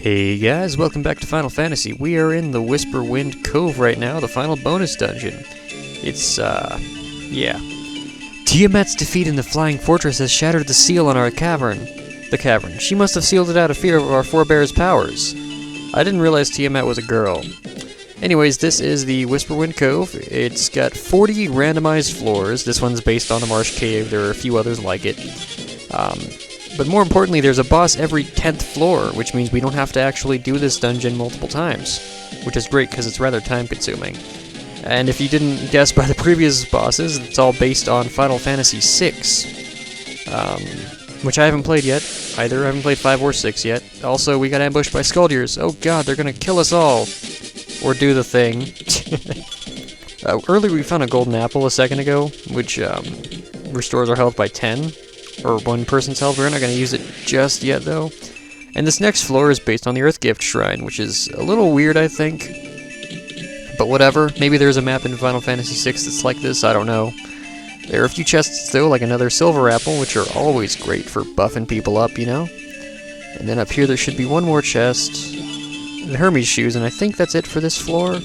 Hey guys, welcome back to Final Fantasy. We are in the Whisperwind Cove right now, the final bonus dungeon. It's, yeah. Tiamat's defeat in the Flying Fortress has shattered the seal on our cavern. The cavern. She must have sealed it out of fear of our forebears' powers. I didn't realize Tiamat was a girl. Anyways, this is the Whisperwind Cove. It's got 40 randomized floors. This one's based on a marsh cave. There are a few others like it. But more importantly, there's a boss every 10th floor, which means we don't have to actually do this dungeon multiple times, which is great because it's rather time-consuming. And if you didn't guess by the previous bosses, it's all based on Final Fantasy VI, which I haven't played yet, either. I haven't played 5 or 6 yet. Also, we got ambushed by Skuldiers. Oh god, they're gonna kill us all! Or do the thing. Earlier we found a golden apple a second ago, which restores our health by 10. Or one person's health. We're not going to use it just yet, though. And this next floor is based on the Earth Gift Shrine, which is a little weird, I think. But whatever. Maybe there's a map in Final Fantasy VI that's like this. I don't know. There are a few chests, though, like another silver apple, which are always great for buffing people up, you know? And then up here there should be one more chest. The Hermes shoes, and I think that's it for this floor.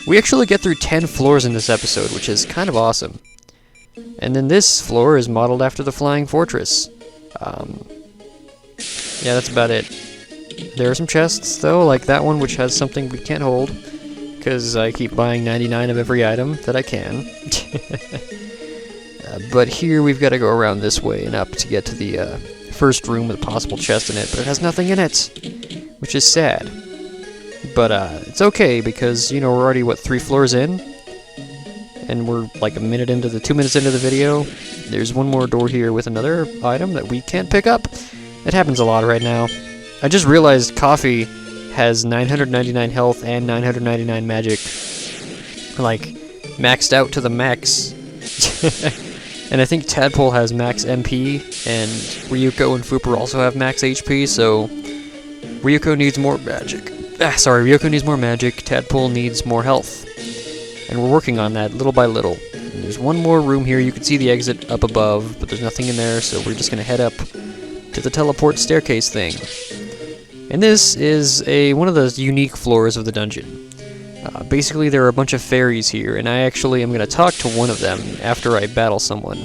We actually get through 10 floors in this episode, which is kind of awesome. And then this floor is modeled after the Flying Fortress. Yeah, that's about it. There are some chests, though, like that one, which has something we can't hold, because I keep buying 99 of every item that I can. But here we've got to go around this way and up to get to the first room with a possible chest in it, but it has nothing in it, which is sad. But it's okay, because, you know, we're already, what, 3 floors in? And we're like 2 minutes into the video. There's one more door here with another item that we can't pick up. It happens a lot right now. I just realized Coffee has 999 health and 999 magic, like, maxed out to the max. And I think Tadpole has max MP, and Ryuko and Fooper also have max HP, so Ryuko needs more magic. Ryuko needs more magic, Tadpole needs more health. And we're working on that little by little. And there's one more room here. You can see the exit up above, but there's nothing in there, so we're just going to head up to the teleport staircase thing. And this is one of the unique floors of the dungeon. Basically, there are a bunch of fairies here, and I actually am going to talk to one of them after I battle someone.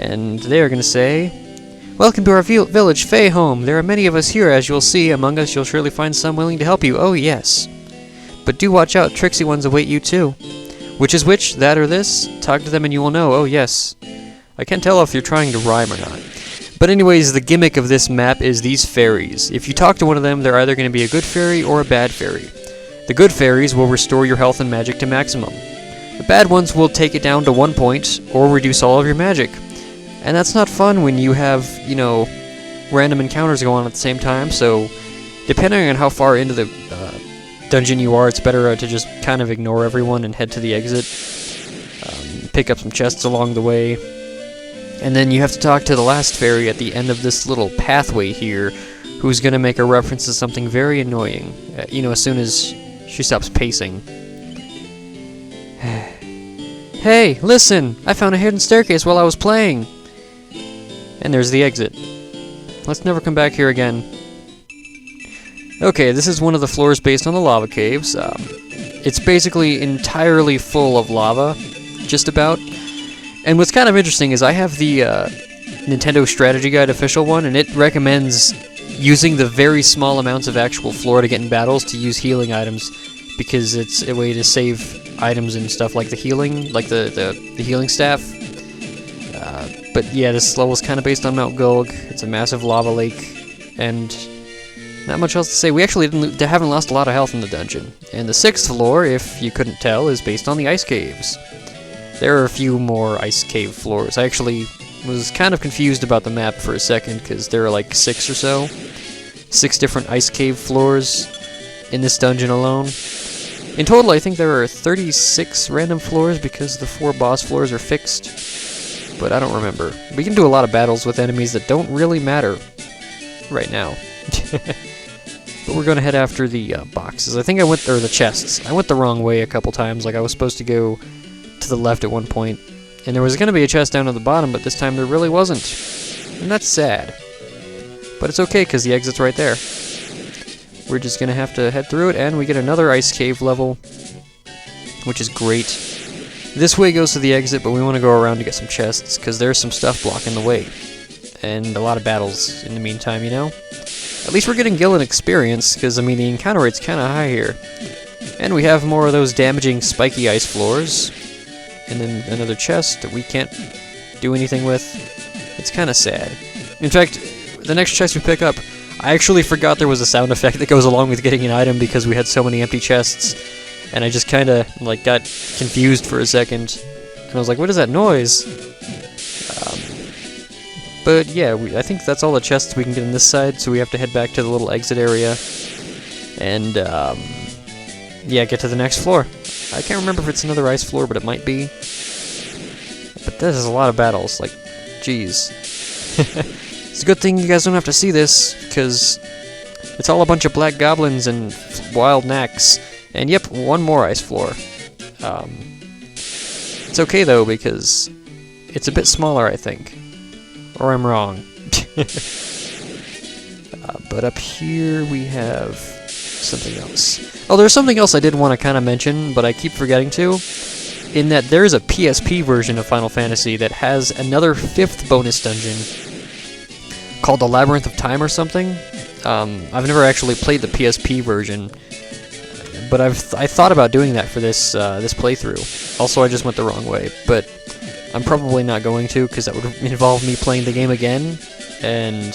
And they are going to say, "Welcome to our village, Fae Home. There are many of us here, as you'll see. Among us, you'll surely find some willing to help you. Oh, yes. But do watch out, tricksy ones await you too. Which is which, that or this? Talk to them and you will know. Oh yes." I can't tell if you're trying to rhyme or not. But anyways, the gimmick of this map is these fairies. If you talk to one of them, they're either going to be a good fairy or a bad fairy. The good fairies will restore your health and magic to maximum. The bad ones will take it down to 1 point, or reduce all of your magic. And that's not fun when you have, you know, random encounters going on at the same time, so depending on how far into the dungeon you are, it's better to just kind of ignore everyone and head to the exit. Pick up some chests along the way. And then you have to talk to the last fairy at the end of this little pathway here, who's going to make a reference to something very annoying, you know, as soon as she stops pacing. "Hey, listen! I found a hidden staircase while I was playing!" And there's the exit. Let's never come back here again. Okay, this is one of the floors based on the lava caves. It's basically entirely full of lava, just about. And what's kind of interesting is I have the Nintendo Strategy Guide official one, and it recommends using the very small amounts of actual floor to get in battles to use healing items, because it's a way to save items and stuff like the healing, like the healing staff. But yeah, this level's kind of based on Mount Gulg. It's a massive lava lake, and not much else to say. We actually haven't lost a lot of health in the dungeon. And the 6th floor, if you couldn't tell, is based on the ice caves. There are a few more ice cave floors. I actually was kind of confused about the map for a second, because there are like 6 or so. 6 different ice cave floors in this dungeon alone. In total, I think there are 36 random floors, because the 4 boss floors are fixed. But I don't remember. We can do a lot of battles with enemies that don't really matter right now. But we're going to head after the boxes. I think the chests. I went the wrong way a couple times. Like, I was supposed to go to the left at one point. And there was going to be a chest down at the bottom, but this time there really wasn't. And that's sad. But it's okay, because the exit's right there. we're just gonna have to head through it, and we get another ice cave level, which is great. This way goes to the exit, but we want to go around to get some chests, because there's some stuff blocking the way. And a lot of battles in the meantime, you know? At least we're getting Gillen experience, because, I mean, the encounter rate's kind of high here. And we have more of those damaging spiky ice floors. And then another chest that we can't do anything with. It's kind of sad. In fact, the next chest we pick up, I actually forgot there was a sound effect that goes along with getting an item because we had so many empty chests. And I just kind of, like, got confused for a second. And I was like, what is that noise? But yeah, I think that's all the chests we can get on this side, so we have to head back to the little exit area. And, yeah, get to the next floor. I can't remember if it's another ice floor, but it might be. But this is a lot of battles, like, jeez. It's a good thing you guys don't have to see this, because it's all a bunch of black goblins and wild knacks. And yep, one more ice floor. It's okay though, because it's a bit smaller, I think. Or I'm wrong. But up here we have something else. Oh, there's something else I did want to kind of mention, but I keep forgetting to. In that there's a PSP version of Final Fantasy that has another 5th bonus dungeon called the Labyrinth of Time or something. I've never actually played the PSP version, but I thought about doing that for this this playthrough. Also, I just went the wrong way, but I'm probably not going to, because that would involve me playing the game again, and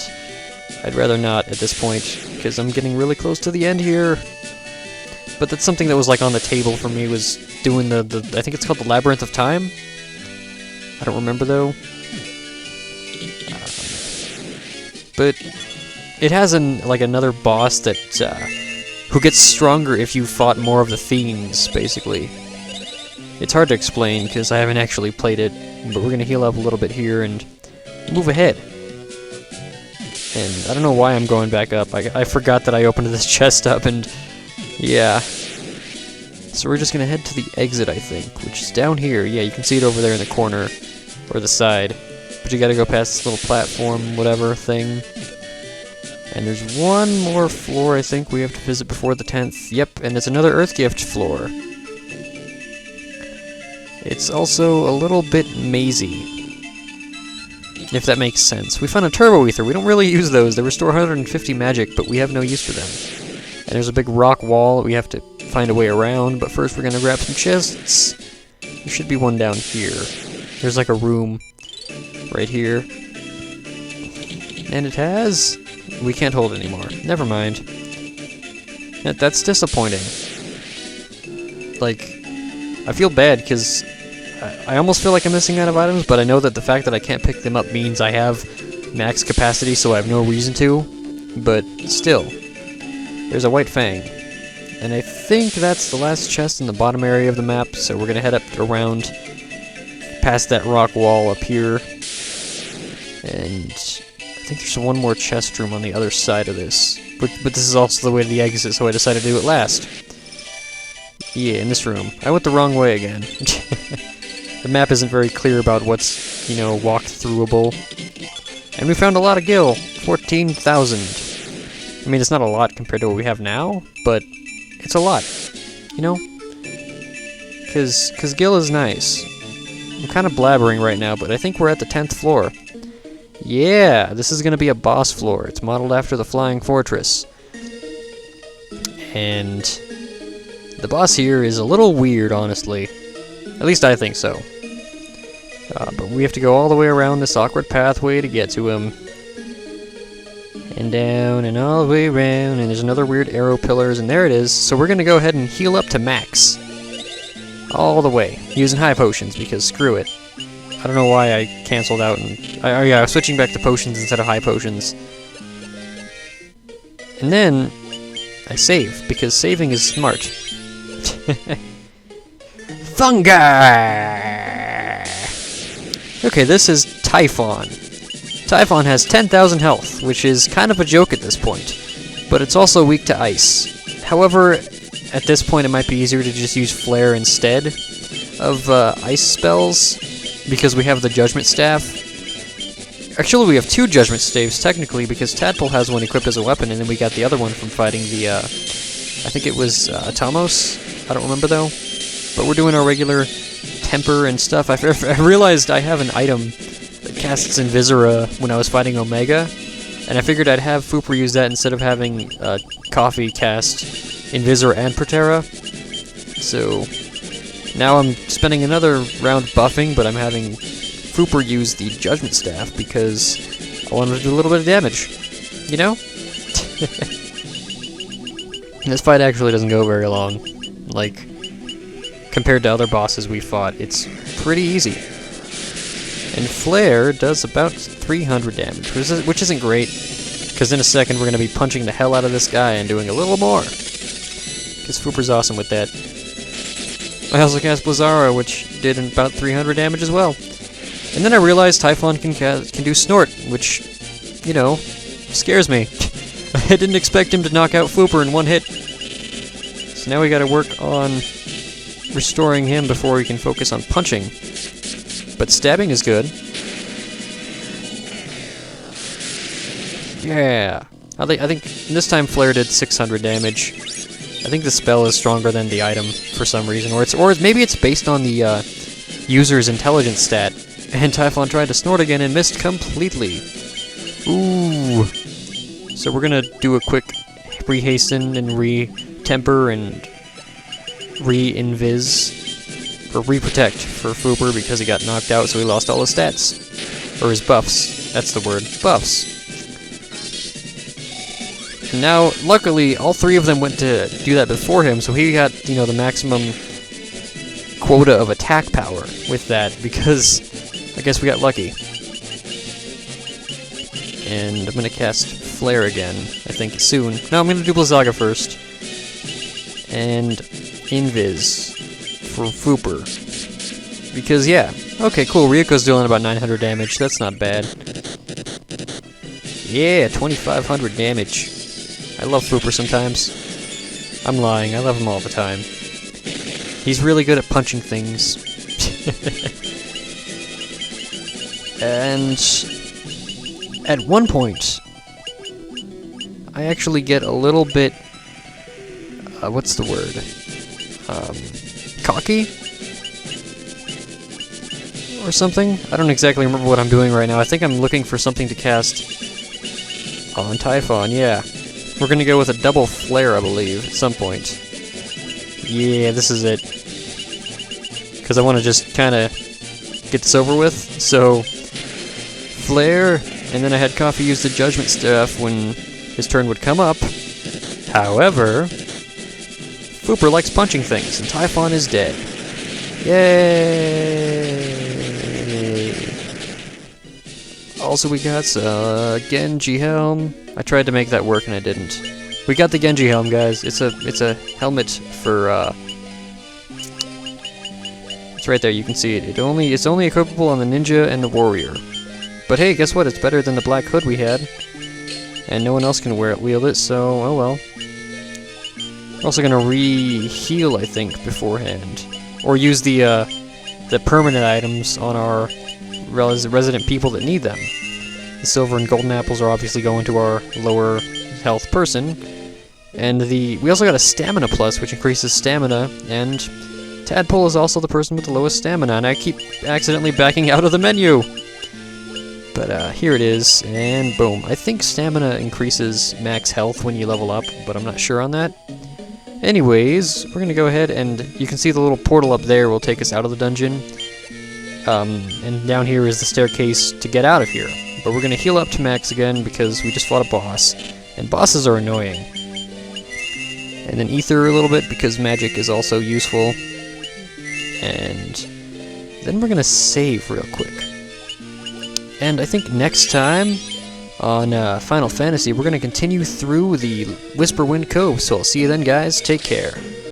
I'd rather not at this point, because I'm getting really close to the end here. But that's something that was like on the table for me, was doing the I think it's called the Labyrinth of Time? I don't remember though. But it has like another boss that who gets stronger if you fought more of the fiends, basically. It's hard to explain because I haven't actually played it, but we're gonna heal up a little bit here and move ahead. And I don't know why I'm going back up. I forgot that I opened this chest up, and yeah. So we're just gonna head to the exit, I think, which is down here. Yeah, you can see it over there in the corner, or the side. But you gotta go past this little platform, whatever thing. And there's one more floor I think we have to visit before the 10th. Yep, and it's another Earth Gift floor. It's also a little bit mazy, if that makes sense. We found a Turbo Ether. We don't really use those. They restore 150 magic, but we have no use for them. And there's a big rock wall that we have to find a way around, but first we're going to grab some chests. There should be one down here. There's like a room right here. And it has... We can't hold it anymore. Never mind. That's disappointing. Like, I feel bad because I almost feel like I'm missing out of items, but I know that the fact that I can't pick them up means I have max capacity, so I have no reason to. But still, there's a White Fang. And I think that's the last chest in the bottom area of the map, so we're gonna head up around past that rock wall up here. And I think there's one more chest room on the other side of this. But this is also the way to the exit, so I decided to do it last. Yeah, in this room. I went the wrong way again. The map isn't very clear about what's, you know, walk-throughable. And we found a lot of gil. 14,000. I mean, it's not a lot compared to what we have now, but it's a lot. You know? Because gil is nice. I'm kind of blabbering right now, but I think we're at the 10th floor. Yeah, this is going to be a boss floor. It's modeled after the Flying Fortress. And the boss here is a little weird, honestly. At least I think so. But we have to go all the way around this awkward pathway to get to him. And down and all the way around, and there's another weird arrow pillars, and there it is. So we're going to go ahead and heal up to max. All the way. Using high potions, because screw it. I don't know why I canceled out and... yeah, I was switching back to potions instead of high potions. And then I save, because saving is smart. Fungi! Okay, this is Typhon. Typhon has 10,000 health, which is kind of a joke at this point. But it's also weak to ice. However, at this point it might be easier to just use Flare instead of ice spells, because we have the Judgment Staff. Actually, we have 2 judgment staves, technically, because Tadpole has one equipped as a weapon, and then we got the other one from fighting the, I think it was, Atomos? I don't remember, though. But we're doing our regular temper and stuff. I realized I have an item that casts Invisora when I was fighting Omega, and I figured I'd have Fooper use that instead of having Coffee cast Invisora and Protera. So now I'm spending another round buffing, but I'm having Fooper use the Judgment Staff because I wanted to do a little bit of damage. You know? This fight actually doesn't go very long. Like, compared to other bosses we fought, it's pretty easy. And Flare does about 300 damage, which isn't great, because in a second we're going to be punching the hell out of this guy and doing a little more. Because Fooper's awesome with that. I also cast Blizzara, which did about 300 damage as well. And then I realized Typhon can do Snort, which, you know, scares me. I didn't expect him to knock out Fooper in one hit. So now we gotta work on restoring him before we can focus on punching. But stabbing is good. Yeah. I think this time Flare did 600 damage. I think the spell is stronger than the item for some reason, or maybe it's based on the user's intelligence stat. And Typhon tried to snort again and missed completely. Ooh. So we're gonna do a quick re-hasten and re-temper and re-invis, or re-protect for Fooper because he got knocked out, so he lost all his stats. Or his buffs. That's the word. Buffs. And now, luckily, all 3 of them went to do that before him, so he got, you know, the maximum quota of attack power with that, because I guess we got lucky. And I'm gonna cast Flare again, I think, soon. No, I'm gonna do Blizzaga first. And Invis for Fooper. Because, yeah. Okay, cool, Ryuko's dealing about 900 damage, that's not bad. Yeah, 2,500 damage. I love Fooper sometimes. I'm lying, I love him all the time. He's really good at punching things. And at one point, I actually get a little bit, what's the word? Cocky? Or something? I don't exactly remember what I'm doing right now. I think I'm looking for something to cast on Typhon, yeah. We're gonna go with a double Flare, I believe, at some point. Yeah, this is it. Because I want to just kind of get this over with, so Flare, and then I had Coffee use the Judgment Staff when his turn would come up. However, Fooper likes punching things, and Typhon is dead. Yay! Also, we got Genji Helm. I tried to make that work, and I didn't. We got the Genji Helm, guys. It's a helmet for. It's right there. You can see it. It's only equipable on the ninja and the warrior. But hey, guess what? It's better than the black hood we had, and no one else can wield it. So oh well. We're also gonna re-heal, I think, beforehand, or use the permanent items on our resident people that need them. The silver and golden apples are obviously going to our lower health person, and we also got a stamina plus, which increases stamina, and Tadpole is also the person with the lowest stamina, and I keep accidentally backing out of the menu. But here it is, and boom. I think stamina increases max health when you level up, but I'm not sure on that. Anyways, we're gonna go ahead, and you can see the little portal up there will take us out of the dungeon. And down here is the staircase to get out of here. But we're gonna heal up to max again because we just fought a boss, and bosses are annoying. And then ether a little bit because magic is also useful. And then we're gonna save real quick. And I think next time on Final Fantasy, we're gonna continue through the Whisperwind Cove. So I'll see you then, guys. Take care.